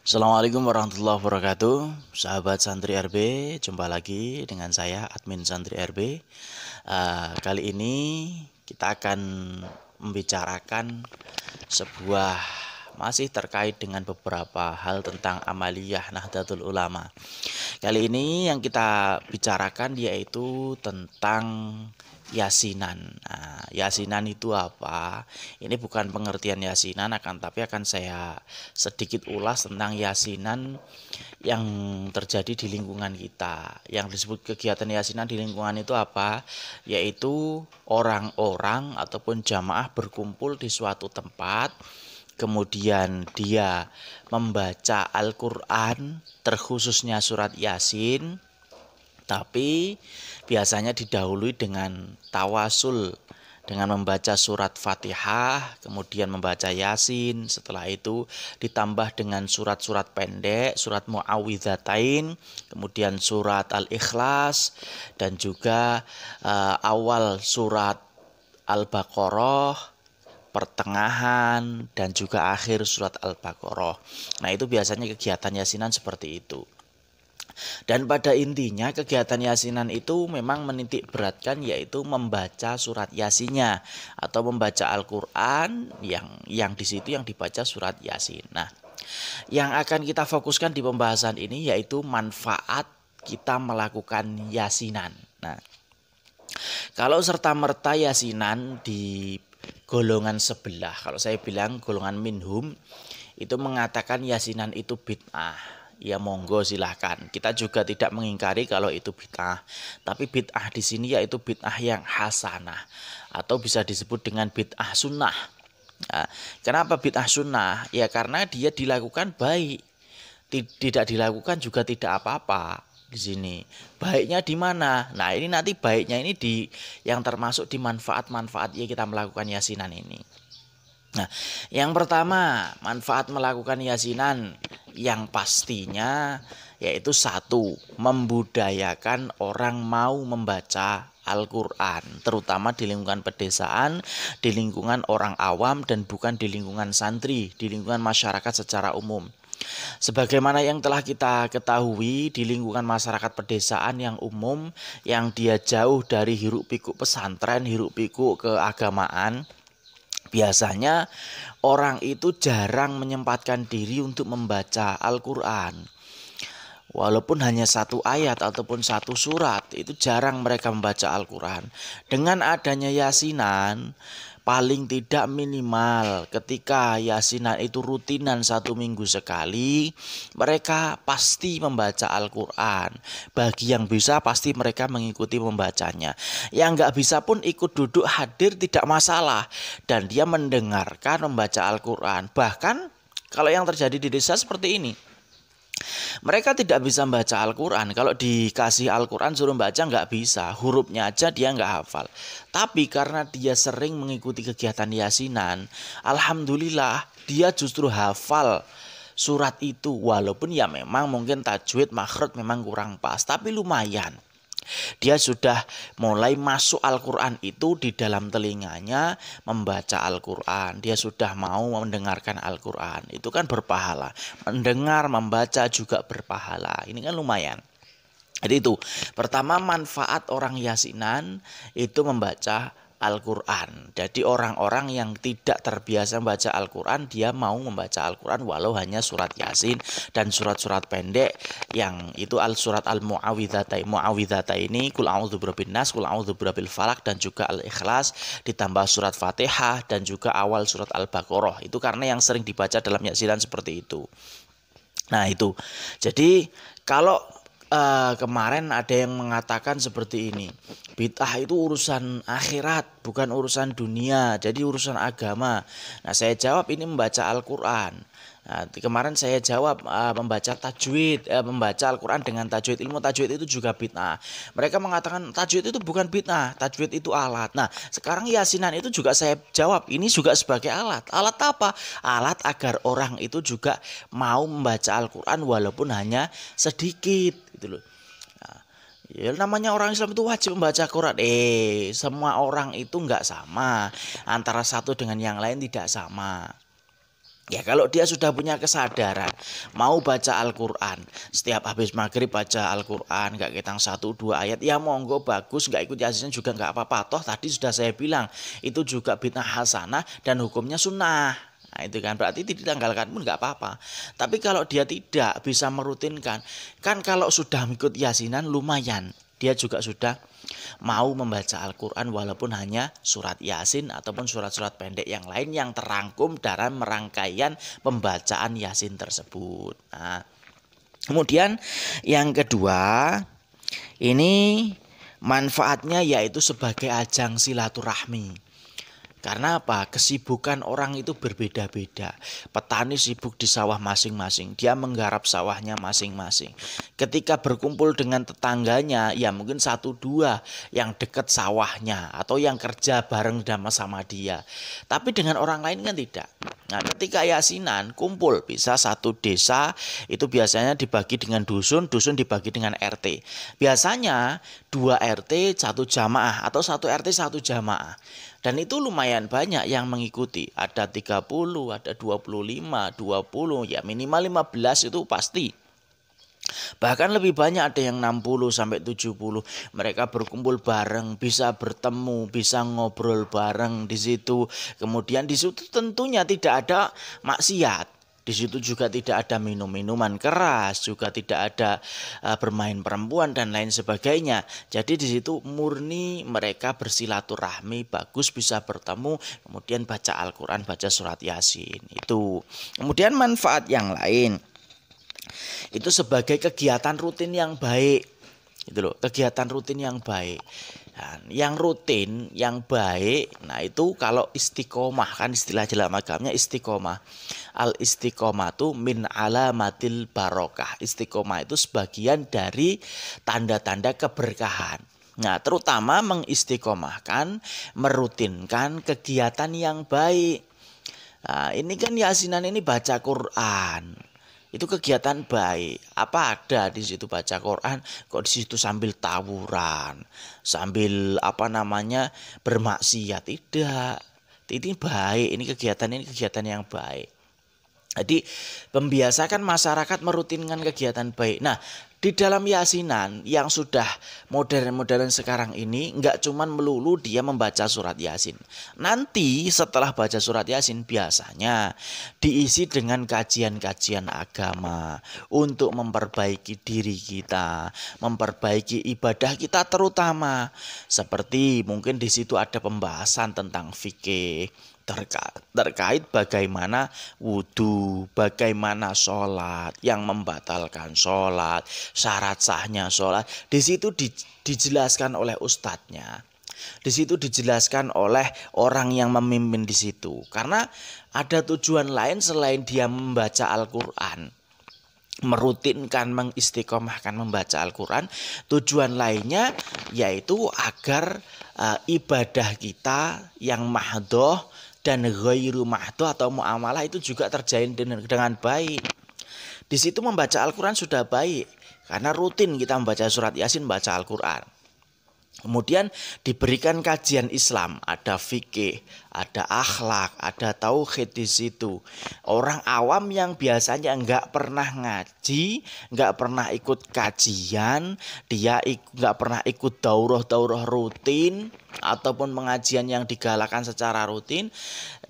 Assalamualaikum warahmatullahi wabarakatuh. Sahabat Santri RB, jumpa lagi dengan saya admin Santri RB. Kali ini kita akan membicarakan sebuah masih terkait dengan beberapa hal tentang amaliyah Nahdlatul Ulama. Kali ini yang kita bicarakan yaitu tentang yasinan. Nah, yasinan itu apa? Ini bukan pengertian yasinan, tapi akan saya sedikit ulas tentang yasinan yang terjadi di lingkungan kita. Yang disebut kegiatan yasinan di lingkungan itu apa? Yaitu orang-orang ataupun jamaah berkumpul di suatu tempat, kemudian dia membaca Al-Quran, terkhususnya surat Yasin, tapi biasanya didahului dengan tawasul, dengan membaca surat Fatihah, kemudian membaca Yasin, setelah itu ditambah dengan surat-surat pendek, surat Muawwidzatain, kemudian surat Al-Ikhlas, dan juga awal surat Al-Baqarah, pertengahan, dan juga akhir surat Al-Baqarah. Nah, itu biasanya kegiatan yasinan seperti itu. Dan pada intinya kegiatan yasinan itu memang menitik beratkan yaitu membaca surat yasinnya atau membaca Al-Quran yang di situ yang dibaca surat Yasin. Nah, yang akan kita fokuskan di pembahasan ini yaitu manfaat kita melakukan yasinan. Nah, kalau serta-merta yasinan di golongan sebelah, kalau saya bilang golongan minhum itu mengatakan yasinan itu bid'ah. Ya monggo silahkan. Kita juga tidak mengingkari kalau itu bid'ah. Tapi bid'ah di sini yaitu bid'ah yang hasanah atau bisa disebut dengan bid'ah sunnah. Nah, kenapa bid'ah sunnah? Ya karena dia dilakukan baik. Tidak dilakukan juga tidak apa-apa di sini. Baiknya di mana? Nah, ini nanti baiknya ini di yang termasuk di manfaat-manfaat ya kita melakukan yasinan ini. Nah, yang pertama, manfaat melakukan yasinan yang pastinya yaitu satu, membudayakan orang mau membaca Al-Quran, terutama di lingkungan pedesaan, di lingkungan orang awam dan bukan di lingkungan santri, di lingkungan masyarakat secara umum. Sebagaimana yang telah kita ketahui di lingkungan masyarakat pedesaan yang umum, yang dia jauh dari hiruk pikuk pesantren, hiruk pikuk keagamaan, biasanya orang itu jarang menyempatkan diri untuk membaca Al-Quran. Walaupun hanya satu ayat ataupun satu surat, itu jarang mereka membaca Al-Quran. Dengan adanya yasinan, paling tidak minimal ketika yasinan itu rutinan 1 minggu sekali, mereka pasti membaca Al-Quran. Bagi yang bisa pasti mereka mengikuti membacanya. Yang nggak bisa pun ikut duduk hadir tidak masalah. Dan dia mendengarkan membaca Al-Quran. Bahkan kalau yang terjadi di desa seperti ini, mereka tidak bisa membaca Al-Quran. Kalau dikasih Al-Quran suruh baca nggak bisa. Hurufnya aja dia nggak hafal. Tapi karena dia sering mengikuti kegiatan yasinan, alhamdulillah dia justru hafal surat itu. Walaupun ya memang mungkin tajwid, makhraj memang kurang pas. Tapi lumayan. Dia sudah mulai masuk Al-Quran itu di dalam telinganya, membaca Al-Quran. Dia sudah mau mendengarkan Al-Quran. Itu kan berpahala. Mendengar, membaca juga berpahala. Ini kan lumayan. Jadi itu, pertama manfaat orang yasinan itu membaca Al-Quran. Jadi orang-orang yang tidak terbiasa membaca Al-Quran, dia mau membaca Al-Quran walau hanya surat Yasin dan surat-surat pendek yang itu surat Al-Muawwidzatain. Muawwidzatain ini Qul a'udzu birabbin nas, Qul a'udzu birabbil falaq dan juga Al-Ikhlas, ditambah surat Fatihah dan juga awal surat Al-Baqarah. Itu karena yang sering dibaca dalam yasinan seperti itu. Nah itu, jadi kalau kemarin ada yang mengatakan seperti ini, bid'ah itu urusan akhirat bukan urusan dunia, jadi urusan agama. Nah saya jawab ini membaca Al-Quran. Nah, kemarin saya jawab membaca tajwid, membaca Al-Quran dengan tajwid, ilmu tajwid itu juga bid'ah. Mereka mengatakan tajwid itu bukan bid'ah, tajwid itu alat. Nah sekarang yasinan itu juga saya jawab ini juga sebagai alat. Alat apa? Alat agar orang itu juga mau membaca Al-Quran walaupun hanya sedikit gitu loh. Nah, ya namanya orang Islam itu wajib membaca Quran. Semua orang itu nggak sama, antara satu dengan yang lain tidak sama. Ya kalau dia sudah punya kesadaran mau baca Al-Quran, setiap habis maghrib baca Al-Quran, gak ketang 1-2 ayat, ya monggo bagus, gak ikut yasin juga gak apa-apa. Toh tadi sudah saya bilang itu juga bid'ah hasanah dan hukumnya sunnah. Nah itu kan berarti ditanggalkan pun gak apa-apa. Tapi kalau dia tidak bisa merutinkan, kan kalau sudah ikut yasinan lumayan, dia juga sudah mau membaca Al-Quran walaupun hanya surat Yasin ataupun surat-surat pendek yang lain yang terangkum dalam rangkaian pembacaan Yasin tersebut. Nah, kemudian yang kedua, ini manfaatnya yaitu sebagai ajang silaturahmi. Karena apa? Kesibukan orang itu berbeda-beda. Petani sibuk di sawah masing-masing. Dia menggarap sawahnya masing-masing. Ketika berkumpul dengan tetangganya, ya mungkin 1-2 yang dekat sawahnya atau yang kerja bareng sama dia. Tapi dengan orang lain kan tidak. Nah, ketika yasinan kumpul bisa satu desa itu biasanya dibagi dengan dusun, dusun dibagi dengan RT. Biasanya 2 RT 1 jamaah atau 1 RT 1 jamaah. Dan itu lumayan banyak yang mengikuti. Ada 30, ada 25, 20, ya minimal 15 itu pasti. Bahkan lebih banyak ada yang 60 sampai 70. Mereka berkumpul bareng, bisa bertemu, bisa ngobrol bareng di situ. Kemudian di situ tentunya tidak ada maksiat. Di situ juga tidak ada minum-minuman keras, juga tidak ada bermain perempuan dan lain sebagainya. Jadi di situ murni mereka bersilaturahmi, bagus bisa bertemu, kemudian baca Al-Quran, baca surat Yasin. Itu. Kemudian manfaat yang lain, itu sebagai kegiatan rutin yang baik. Itu loh, kegiatan rutin yang baik. Dan yang rutin, yang baik, nah itu kalau istiqomah, kan istilah dalam agamanya istiqomah. Al istiqomah itu min alamatil barokah. Istiqomah itu sebagian dari tanda-tanda keberkahan. Nah, terutama mengistiqomahkan, merutinkan kegiatan yang baik. Nah, ini kan yasinan ini baca Quran. Itu kegiatan baik. Apa ada di situ baca Quran? Kok di situ sambil tawuran, sambil bermaksiat? Tidak. Ini baik. Ini kegiatan yang baik. Jadi membiasakan masyarakat merutinkan kegiatan baik. Nah, di dalam yasinan yang sudah modern-modern sekarang ini enggak cuman melulu dia membaca surat Yasin. Nanti setelah baca surat Yasin biasanya diisi dengan kajian-kajian agama untuk memperbaiki diri kita, memperbaiki ibadah kita terutama. Seperti mungkin di situ ada pembahasan tentang fikih, terkait bagaimana wudhu, bagaimana sholat, yang membatalkan sholat, syarat sahnya sholat. Di situ dijelaskan oleh ustadznya. Di situ dijelaskan oleh orang yang memimpin di situ. Karena ada tujuan lain selain dia membaca Al-Quran, merutinkan, mengistiqomahkan membaca Al-Quran. Tujuan lainnya yaitu agar ibadah kita yang mahdoh dan ghairu mahdoh atau muamalah itu juga terjalin dengan baik. Di situ membaca Al-Quran sudah baik karena rutin kita membaca surat Yasin, baca Al-Quran. Kemudian diberikan kajian Islam, ada fikih, ada akhlak, ada tauhid di situ. Orang awam yang biasanya enggak pernah ngaji, enggak pernah ikut kajian, dia enggak pernah ikut daurah-daurah rutin ataupun pengajian yang digalakan secara rutin,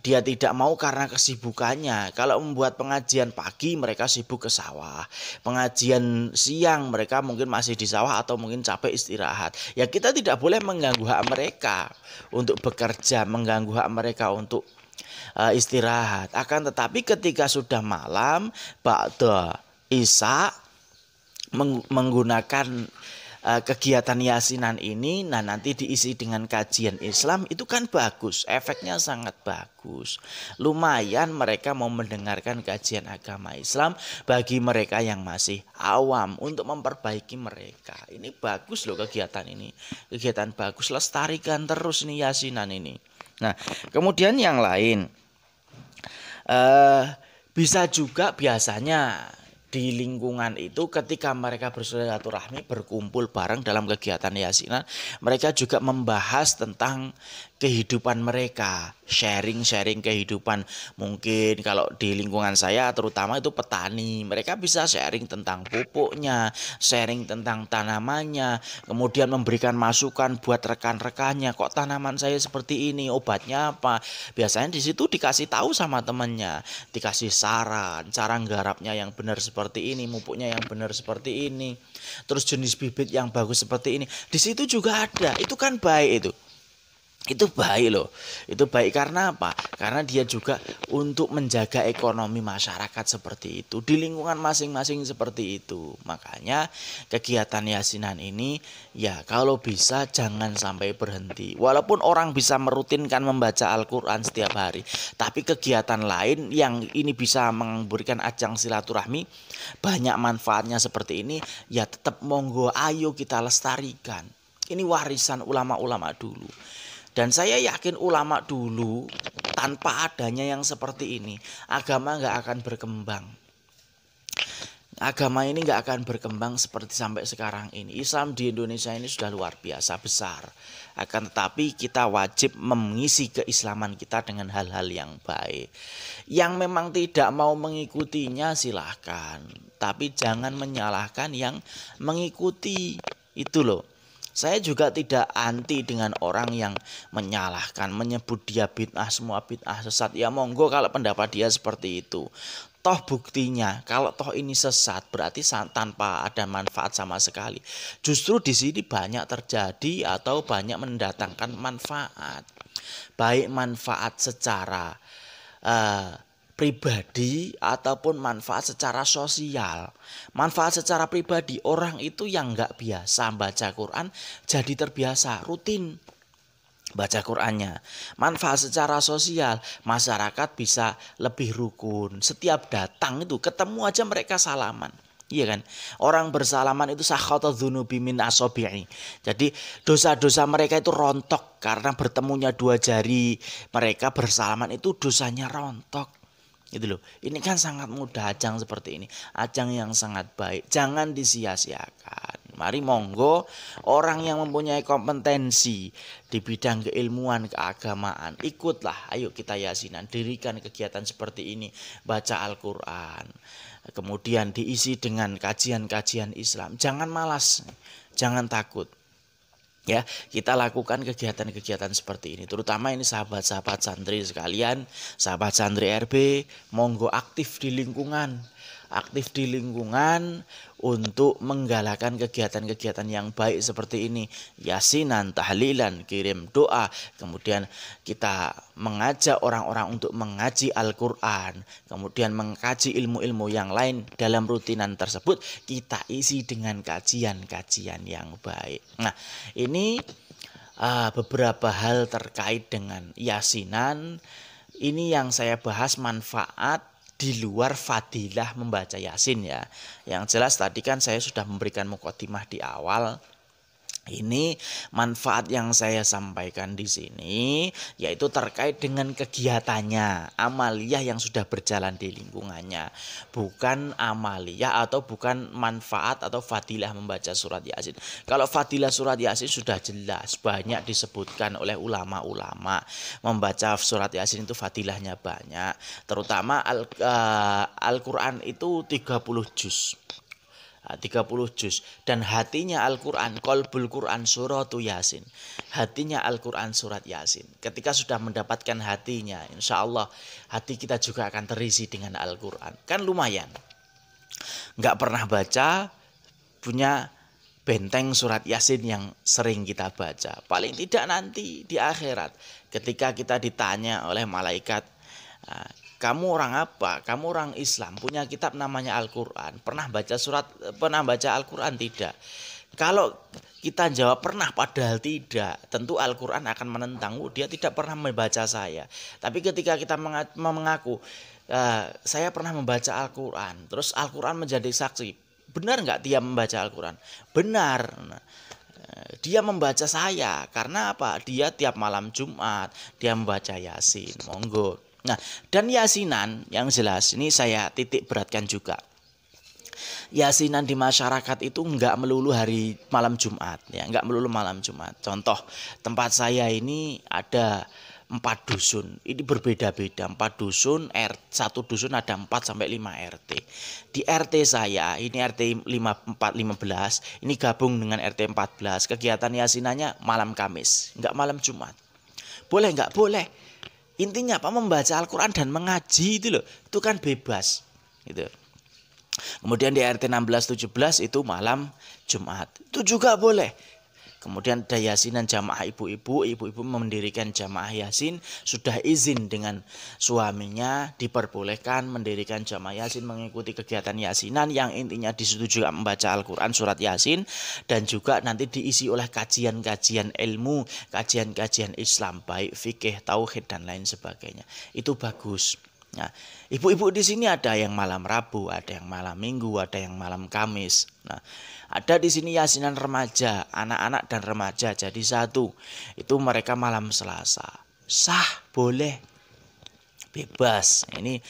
dia tidak mau karena kesibukannya. Kalau membuat pengajian pagi mereka sibuk ke sawah, pengajian siang mereka mungkin masih di sawah atau mungkin capek istirahat. Ya kita tidak boleh mengganggu hak mereka untuk bekerja, mengganggu hak mereka untuk istirahat. Akan tetapi ketika sudah malam, ba'da isya menggunakan kegiatan yasinan ini, nah nanti diisi dengan kajian Islam, itu kan bagus, efeknya sangat bagus. Lumayan mereka mau mendengarkan kajian agama Islam bagi mereka yang masih awam untuk memperbaiki mereka. Ini bagus loh kegiatan ini, kegiatan bagus, lestarikan terus nih yasinan ini. Nah kemudian yang lain, bisa juga biasanya di lingkungan itu ketika mereka bersilaturahmi berkumpul bareng dalam kegiatan yasinan, mereka juga membahas tentang kehidupan mereka, sharing kehidupan. Mungkin kalau di lingkungan saya terutama itu petani, mereka bisa sharing tentang pupuknya, sharing tentang tanamannya, kemudian memberikan masukan buat rekan-rekannya, kok tanaman saya seperti ini, obatnya apa. Biasanya di situ dikasih tahu sama temannya, dikasih saran, cara nggarapnya yang benar seperti ini, pupuknya yang benar seperti ini, terus jenis bibit yang bagus seperti ini. Di situ juga ada. Itu kan baik itu. Itu baik loh. Itu baik karena apa? Karena dia juga untuk menjaga ekonomi masyarakat seperti itu. Di lingkungan masing-masing seperti itu. Makanya kegiatan yasinan ini ya kalau bisa jangan sampai berhenti. Walaupun orang bisa merutinkan membaca Al-Quran setiap hari. Tapi kegiatan lain yang ini bisa memberikan ajang silaturahmi, banyak manfaatnya seperti ini, ya tetap monggo ayo kita lestarikan. Ini warisan ulama-ulama dulu. Dan saya yakin ulama dulu tanpa adanya yang seperti ini, agama nggak akan berkembang. Agama ini nggak akan berkembang seperti sampai sekarang ini. Islam di Indonesia ini sudah luar biasa besar. Akan tetapi kita wajib mengisi keislaman kita dengan hal-hal yang baik. Yang memang tidak mau mengikutinya silahkan. Tapi jangan menyalahkan yang mengikuti. Itu loh. Saya juga tidak anti dengan orang yang menyalahkan, menyebut dia bid'ah, semua bid'ah sesat. Ya monggo kalau pendapat dia seperti itu. Toh buktinya kalau toh ini sesat berarti tanpa ada manfaat sama sekali. Justru di sini banyak terjadi atau banyak mendatangkan manfaat. Baik manfaat secara pribadi ataupun manfaat secara sosial. Manfaat secara pribadi, orang itu yang nggak biasa baca Quran jadi terbiasa rutin baca Qurannya. Manfaat secara sosial, masyarakat bisa lebih rukun. Setiap datang itu ketemu aja mereka salaman. Iya kan? Orang bersalaman itu sakhata dzunubi min asabi'i. Jadi dosa-dosa mereka itu rontok karena bertemunya dua jari mereka bersalaman itu dosanya rontok. Gitu loh. Ini kan sangat mudah ajang seperti ini. Ajang yang sangat baik. Jangan disia-siakan. Mari monggo orang yang mempunyai kompetensi di bidang keilmuan keagamaan, ikutlah. Ayo kita yasinan, dirikan kegiatan seperti ini. Baca Al-Quran. Kemudian diisi dengan kajian-kajian Islam. Jangan malas. Jangan takut. Ya, kita lakukan kegiatan-kegiatan seperti ini. Terutama ini sahabat-sahabat santri sekalian, sahabat santri RB, monggo aktif di lingkungan. Aktif di lingkungan untuk menggalakkan kegiatan-kegiatan yang baik seperti ini. Yasinan, tahlilan, kirim doa. Kemudian kita mengajak orang-orang untuk mengaji Al-Quran. Kemudian mengkaji ilmu-ilmu yang lain. Dalam rutinan tersebut kita isi dengan kajian-kajian yang baik. Nah, ini beberapa hal terkait dengan yasinan. Ini yang saya bahas manfaat di luar fadilah membaca yasin ya. Yang jelas tadi kan saya sudah memberikan mukadimah di awal. Ini manfaat yang saya sampaikan di sini yaitu terkait dengan kegiatannya, amaliyah yang sudah berjalan di lingkungannya. Bukan amaliyah atau bukan manfaat atau fadilah membaca surat Yasin. Kalau fadilah surat Yasin sudah jelas banyak disebutkan oleh ulama-ulama. Membaca surat Yasin itu fadilahnya banyak. Terutama Al-Quran itu 30 juz. 30 juz dan hatinya Al-Quran, qalbul Quran suratu Yasin, hatinya Al-Quran surat Yasin. Ketika sudah mendapatkan hatinya, insya Allah hati kita juga akan terisi dengan Al-Quran. Kan lumayan, nggak pernah baca punya benteng surat Yasin yang sering kita baca. Paling tidak nanti di akhirat ketika kita ditanya oleh malaikat, kamu orang apa? Kamu orang Islam, punya kitab namanya Al-Quran. Pernah baca Al-Quran? Tidak. Kalau kita jawab pernah padahal tidak, tentu Al-Quran akan menentang. Dia tidak pernah membaca saya. Tapi ketika kita mengaku, saya pernah membaca Al-Quran. Terus Al-Quran menjadi saksi. Benar nggak dia membaca Al-Quran? Benar. Dia membaca saya. Karena apa? Dia tiap malam Jumat, dia membaca Yasin. Monggo. Nah, dan yasinan yang jelas ini saya titik beratkan juga. yasinan di masyarakat itu enggak melulu hari malam Jumat, ya, enggak melulu malam Jumat. Contoh, tempat saya ini ada 4 dusun, ini berbeda-beda. 4 dusun, satu dusun ada 4 sampai 5 RT. Di RT saya, ini RT 15, ini gabung dengan RT 14. Kegiatan yasinannya malam Kamis, enggak malam Jumat. Boleh enggak? Boleh. Intinya apa? Membaca Al-Quran dan mengaji itu loh, itu kan bebas gitu. Kemudian di RT 16-17 itu malam Jumat, itu juga boleh. Kemudian ada yasinan jamaah ibu-ibu mendirikan jamaah yasin, sudah izin dengan suaminya, diperbolehkan mendirikan jamaah yasin, mengikuti kegiatan yasinan yang intinya disetujui juga membaca Al-Quran surat yasin, dan juga nanti diisi oleh kajian-kajian ilmu, kajian-kajian Islam, baik fikih, tauhid dan lain sebagainya. Itu bagus. Nah, ibu-ibu di sini ada yang malam Rabu, ada yang malam Minggu, ada yang malam Kamis. Nah, ada di sini yasinan remaja, anak-anak dan remaja jadi satu. Itu mereka malam Selasa. Sah, boleh, bebas. Ini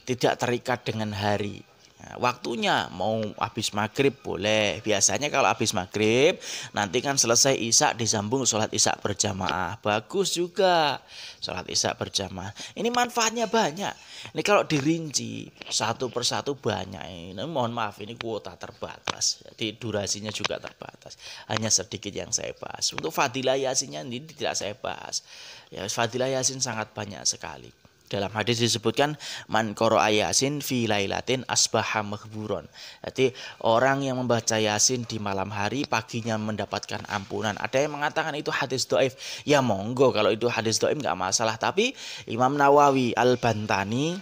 tidak terikat dengan hari. Nah, waktunya mau habis maghrib boleh. Biasanya kalau habis maghrib nanti kan selesai isya disambung sholat isya berjamaah. Bagus juga sholat isya berjamaah. Ini manfaatnya banyak. Ini kalau dirinci satu persatu banyak. Ini mohon maaf, ini kuota terbatas. Jadi durasinya juga terbatas. Hanya sedikit yang saya bahas. Untuk fadilah yasinnya ini tidak saya bahas. Ya, fadilah yasin sangat banyak sekali. Dalam hadis disebutkan man qara'a yasin fi lailatin asbaha maghburon. Jadi orang yang membaca yasin di malam hari paginya mendapatkan ampunan. Ada yang mengatakan itu hadis dhaif. Ya monggo, kalau itu hadis dhaif enggak masalah, tapi Imam Nawawi Al-Bantani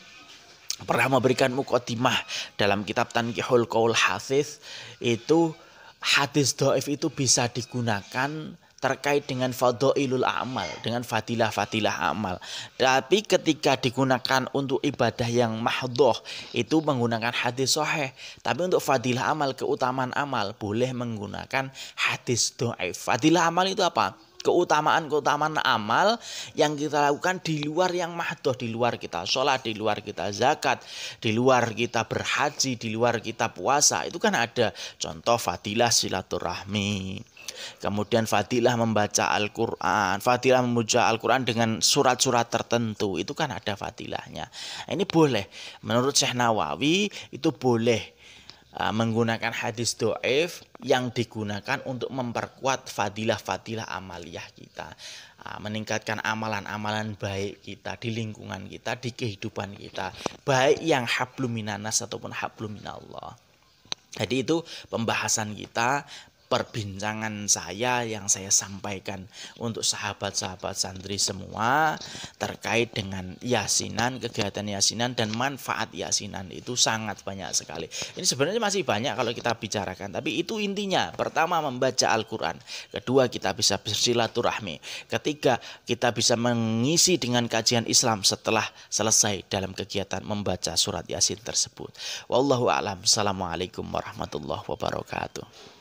pernah memberikan muqaddimah dalam kitab Tanqihul Qaul Hafiz, itu hadis dhaif itu bisa digunakan terkait dengan fadhailul amal, dengan fadilah-fadilah amal. Tapi ketika digunakan untuk ibadah yang mahdhoh itu menggunakan hadis sahih. Tapi untuk fadilah amal, keutamaan amal, boleh menggunakan hadis dhaif. Fadilah amal itu apa? Keutamaan-keutamaan amal yang kita lakukan di luar yang mahdhoh, di luar kita sholat, di luar kita zakat, di luar kita berhaji, di luar kita puasa. Itu kan ada contoh fadilah silaturahmi. Kemudian fadilah membaca Al-Quran, fadilah membaca Al-Quran dengan surat-surat tertentu, itu kan ada fadilahnya. Ini boleh, menurut Syekh Nawawi itu boleh menggunakan hadis dhaif yang digunakan untuk memperkuat fadilah-fadilah amaliyah kita, meningkatkan amalan-amalan baik kita di lingkungan kita, di kehidupan kita, baik yang hablum minanas ataupun hablum minallah. Jadi itu pembahasan kita, perbincangan saya yang saya sampaikan untuk sahabat-sahabat santri semua terkait dengan yasinan, kegiatan yasinan dan manfaat yasinan itu sangat banyak sekali. Ini sebenarnya masih banyak kalau kita bicarakan, tapi itu intinya. Pertama, membaca Al-Quran. Kedua, kita bisa bersilaturahmi. Ketiga, kita bisa mengisi dengan kajian Islam setelah selesai dalam kegiatan membaca surat yasin tersebut. Wallahu a'lam. Assalamualaikum warahmatullahi wabarakatuh.